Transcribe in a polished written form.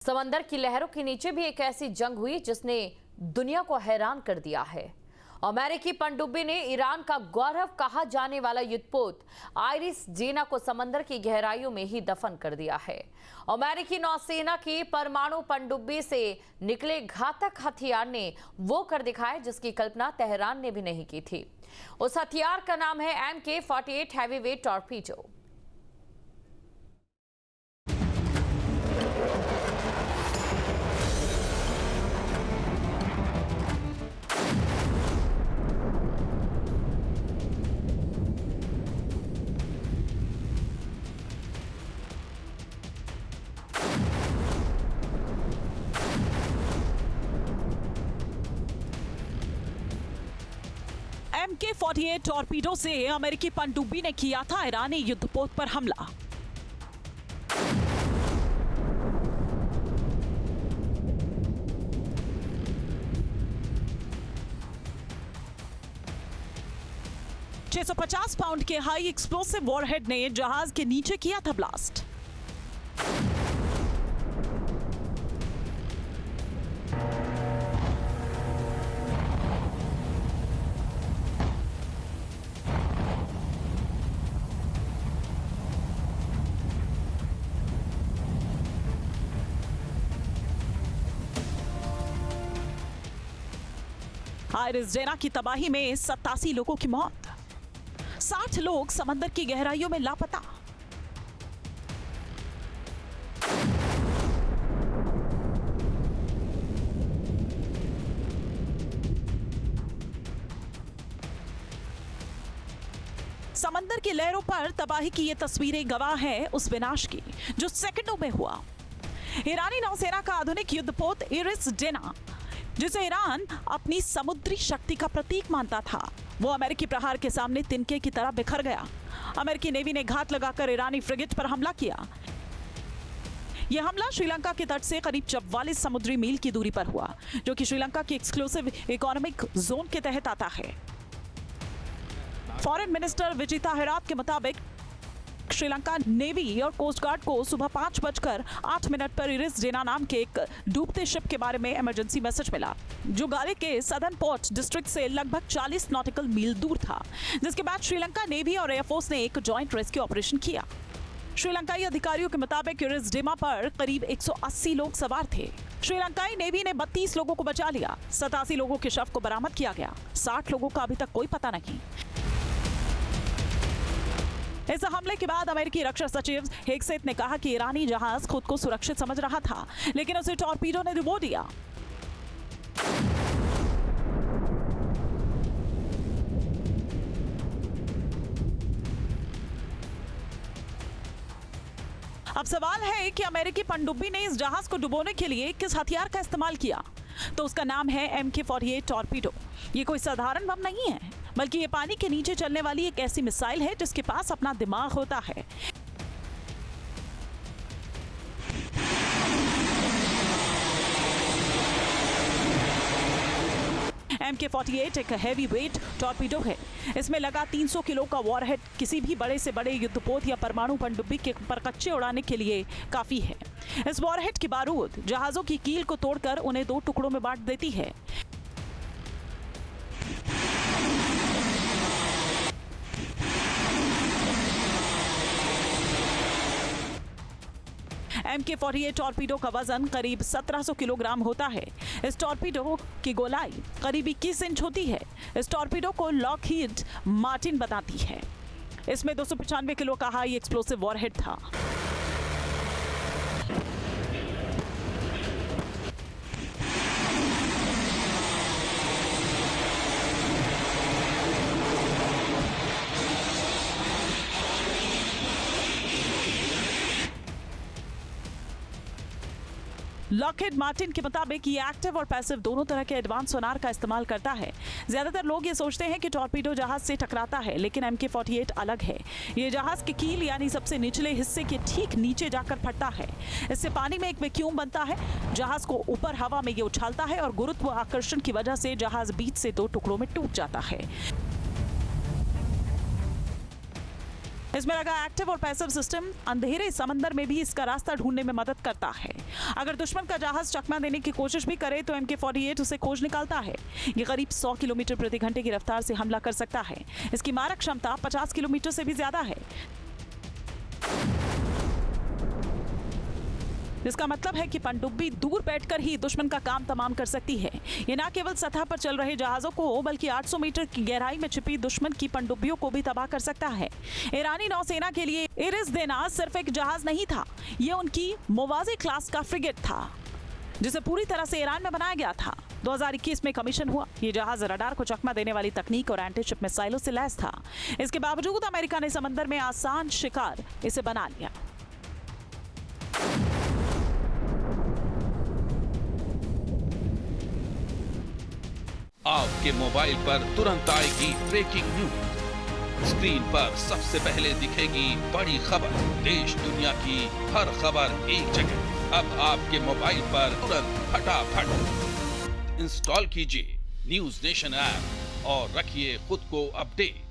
समंदर की लहरों के नीचे भी एक ऐसी जंग हुई जिसने दुनिया को हैरान कर दिया है। अमेरिकी पनडुब्बी ने ईरान का गौरव कहा जाने वाला युद्धपोत आइरिस जेना को समंदर की गहराइयों में ही दफन कर दिया है। अमेरिकी नौसेना की परमाणु पनडुब्बी से निकले घातक हथियार ने वो कर दिखाया जिसकी कल्पना तेहरान ने भी नहीं की थी। उस हथियार का नाम है MK-48 heavyweight torpedo. MK-48 torpedo से अमेरिकी पनडुब्बी ने किया था ईरानी युद्धपोत पर हमला। $650 पाउंड के हाई एक्सप्लोसिव वॉरहेड ने जहाज के नीचे किया था ब्लास्ट। आइरिस जेना की तबाही में 87 लोगों की मौत, 60 लोग समंदर की गहराइयों में लापता। समंदर की लहरों पर तबाही की ये तस्वीरें गवाह है उस विनाश की जो सेकंडों में हुआ। ईरानी नौसेना का आधुनिक युद्धपोत आइरिस जेना, जिसे ईरान अपनी समुद्री शक्ति का प्रतीक मानता था, वो अमेरिकी प्रहार के सामने तिनके की तरह बिखर गया। अमेरिकी नेवी ने घात लगाकर ईरानी फ्रिगेट पर हमला किया। यह हमला श्रीलंका के तट से करीब 44 समुद्री मील की दूरी पर हुआ, जो कि श्रीलंका की एक्सक्लूसिव इकोनॉमिक जोन के तहत आता है। फॉरेन मिनिस्टर विजिता हेरात के मुताबिक श्रीलंका नेवी और कोस्ट गार्ड को सुबह 5:08 पर आइरिस जेना नाम के एक डूबते शिप के बारे में इमरजेंसी मैसेज मिला, जो गाले के सदर्न पोर्ट डिस्ट्रिक्ट से लगभग 40 नॉटिकल मील दूर था, जिसके बाद श्रीलंका नेवी और एयरफोर्स ने एक जॉइंट रेस्क्यू ऑपरेशन किया। श्रीलंकाई अधिकारियों के मुताबिक आइरिस जेना पर करीब 180 लोग सवार थे। श्रीलंकाई नेवी ने 32 लोगों को बचा लिया, 87 लोगों के शव को बरामद किया गया, 60 लोगों का अभी तक कोई पता नहीं। इस हमले के बाद अमेरिकी रक्षा सचिव हेगसेथ ने कहा कि ईरानी जहाज खुद को सुरक्षित समझ रहा था, लेकिन उसे टॉर्पीडो ने डुबो दिया। अब सवाल है कि अमेरिकी पनडुब्बी ने इस जहाज को डुबोने के लिए किस हथियार का इस्तेमाल किया। तो उसका नाम है MK-48 टॉर्पीडो। ये कोई साधारण बम नहीं है, बल्कि ये पानी के नीचे चलने वाली एक ऐसी मिसाइल है जिसके पास अपना दिमाग होता है। MK-48 एक हैवी वेट टॉर्पीडो है। इसमें लगा 300 किलो का वॉरहेड किसी भी बड़े से बड़े युद्धपोत या परमाणु पनडुब्बी के परकच्चे उड़ाने के लिए काफी है। इस वॉरहेड की बारूद जहाजों की कील को तोड़कर उन्हें 2 टुकड़ों में बांट देती है। MK-48 टॉर्पीडो का वजन करीब 1700 किलोग्राम होता है। इस टॉर्पीडो की गोलाई करीब 21 इंच होती है। इस टॉर्पीडो को लॉकहीड मार्टिन बनाती है। इसमें 295 किलो का हाई एक्सप्लोसिव वॉरहेड था। लॉकहीड मार्टिन के मुताबिक ये एक्टिव और पैसिव दोनों तरह के एडवांस सोनार का इस्तेमाल करता है। ज्यादातर लोग ये सोचते हैं कि टॉर्पीडो जहाज से टकराता है, लेकिन MK-48 अलग है। ये जहाज के कील यानी सबसे निचले हिस्से के ठीक नीचे जाकर फटता है। इससे पानी में एक वैक्यूम बनता है, जहाज को ऊपर हवा में ये उछालता है और गुरुत्व आकर्षण की वजह से जहाज बीच से 2 टुकड़ों में टूट जाता है। इसमें लगा एक्टिव और पैसिव सिस्टम अंधेरे समंदर में भी इसका रास्ता ढूंढने में मदद करता है। अगर दुश्मन का जहाज चकमा देने की कोशिश भी करे तो MK-48 उसे खोज निकालता है। ये करीब 100 किलोमीटर प्रति घंटे की रफ्तार से हमला कर सकता है। इसकी मारक क्षमता 50 किलोमीटर से भी ज्यादा है, इसका मतलब है कि पनडुब्बी दूर बैठकर ही दुश्मन का काम तमाम कर सकती है। ये न केवल सतह पर चल रहे जहाजों को बल्कि 800 मीटर की गहराई में छिपी दुश्मन की पनडुब्बियों को भी तबाह कर सकता है। ईरानी नौसेना के लिए इरिस देना सिर्फ एक जहाज नहीं था, ये उनकी मोवाज़े क्लास का फ्रिगेट था जिसे पूरी तरह से ईरान में बनाया गया था। 2021 में कमीशन हुआ। ये जहाज रडार को चकमा देने वाली तकनीक और एंटी शिप मिसाइलों से लैस था। इसके बावजूद अमेरिका ने समंदर में आसान शिकार इसे बना लिया। आपके मोबाइल पर तुरंत आएगी ब्रेकिंग न्यूज। स्क्रीन पर सबसे पहले दिखेगी बड़ी खबर। देश दुनिया की हर खबर एक जगह। अब आपके मोबाइल पर तुरंत फटाफट इंस्टॉल कीजिए न्यूज नेशन ऐप और रखिए खुद को अपडेट।